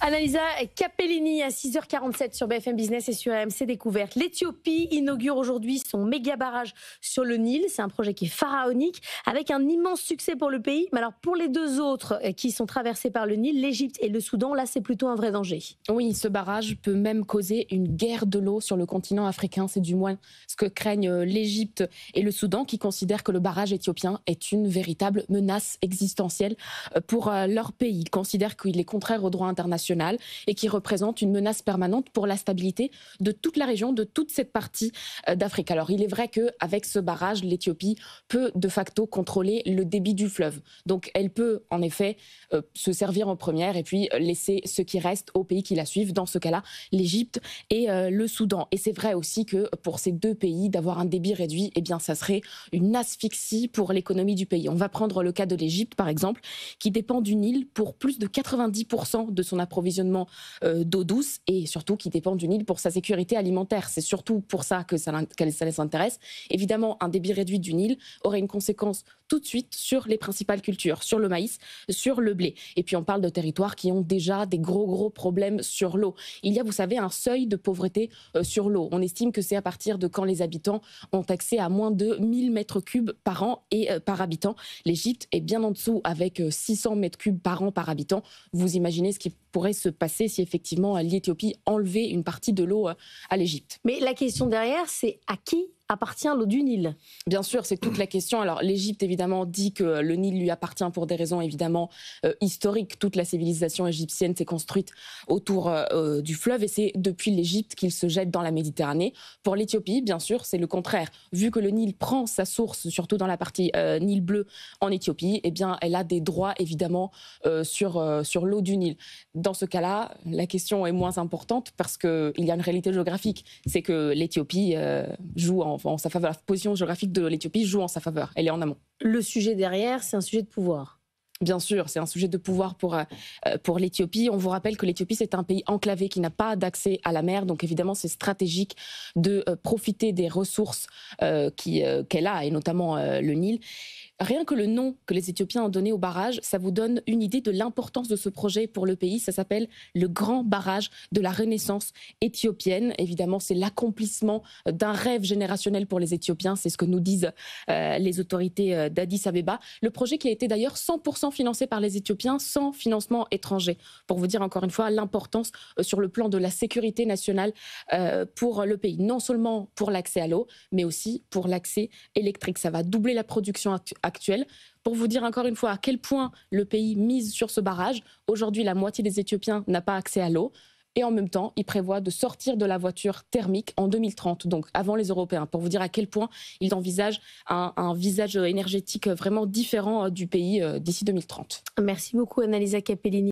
Annalisa Capellini à 6h47 sur BFM Business et sur RMC Découverte. L'Éthiopie inaugure aujourd'hui son méga barrage sur le Nil. C'est un projet qui est pharaonique avec un immense succès pour le pays. Mais alors pour les deux autres qui sont traversés par le Nil, l'Égypte et le Soudan, là c'est plutôt un vrai danger. Oui, ce barrage peut même causer une guerre de l'eau sur le continent africain. C'est du moins ce que craignent l'Égypte et le Soudan qui considèrent que le barrage éthiopien est une véritable menace existentielle pour leur pays. Ils considèrent qu'il est contraire au droit international et qui représente une menace permanente pour la stabilité de toute la région, de toute cette partie d'Afrique. Alors il est vrai qu'avec ce barrage, l'Éthiopie peut de facto contrôler le débit du fleuve. Donc elle peut en effet se servir en première et puis laisser ce qui reste aux pays qui la suivent, dans ce cas-là l'Égypte et le Soudan. Et c'est vrai aussi que pour ces deux pays, d'avoir un débit réduit, eh bien ça serait une asphyxie pour l'économie du pays. On va prendre le cas de l'Égypte par exemple, qui dépend du Nil pour plus de 90% de son approvisionnement d'eau douce et surtout qui dépend du Nil pour sa sécurité alimentaire. C'est surtout pour ça que ça les intéresse. Évidemment, un débit réduit du Nil aurait une conséquence tout de suite sur les principales cultures, sur le maïs, sur le blé. Et puis on parle de territoires qui ont déjà des gros problèmes sur l'eau. Il y a, vous savez, un seuil de pauvreté sur l'eau. On estime que c'est à partir de quand les habitants ont accès à moins de 1000 mètres cubes par an et par habitant. L'Égypte est bien en dessous avec 600 mètres cubes par an par habitant. Vous imaginez ce qui pourrait se passer si effectivement l'Éthiopie enlevait une partie de l'eau à l'Égypte. Mais la question derrière, c'est à qui appartient l'eau du Nil? Bien sûr, c'est toute la question. Alors l'Égypte évidemment dit que le Nil lui appartient pour des raisons évidemment historiques. Toute la civilisation égyptienne s'est construite autour du fleuve et c'est depuis l'Égypte qu'il se jette dans la Méditerranée. Pour l'Éthiopie, bien sûr, c'est le contraire. Vu que le Nil prend sa source, surtout dans la partie Nil bleu en Éthiopie, eh bien elle a des droits évidemment sur l'eau du Nil. Dans ce cas-là, la question est moins importante parce qu'il y a une réalité géographique. C'est que l'Éthiopie joue en sa faveur. La position géographique de l'Éthiopie joue en sa faveur. Elle est en amont. Le sujet derrière, c'est un sujet de pouvoir. Bien sûr, c'est un sujet de pouvoir pour l'Éthiopie. On vous rappelle que l'Éthiopie, c'est un pays enclavé qui n'a pas d'accès à la mer. Donc évidemment, c'est stratégique de profiter des ressources qu'elle a, et notamment le Nil. Rien que le nom que les Éthiopiens ont donné au barrage, ça vous donne une idée de l'importance de ce projet pour le pays. Ça s'appelle le grand barrage de la Renaissance éthiopienne. Évidemment, c'est l'accomplissement d'un rêve générationnel pour les Éthiopiens. C'est ce que nous disent les autorités d'Addis Abeba. Le projet qui a été d'ailleurs 100% financé par les Éthiopiens sans financement étranger. Pour vous dire encore une fois l'importance sur le plan de la sécurité nationale pour le pays. Non seulement pour l'accès à l'eau, mais aussi pour l'accès électrique. Ça va doubler la production actuelle. Pour vous dire encore une fois à quel point le pays mise sur ce barrage. Aujourd'hui, la moitié des Éthiopiens n'a pas accès à l'eau. Et en même temps, il prévoit de sortir de la voiture thermique en 2030, donc avant les Européens, pour vous dire à quel point ils envisagent un visage énergétique vraiment différent du pays d'ici 2030. Merci beaucoup Annalisa Capellini.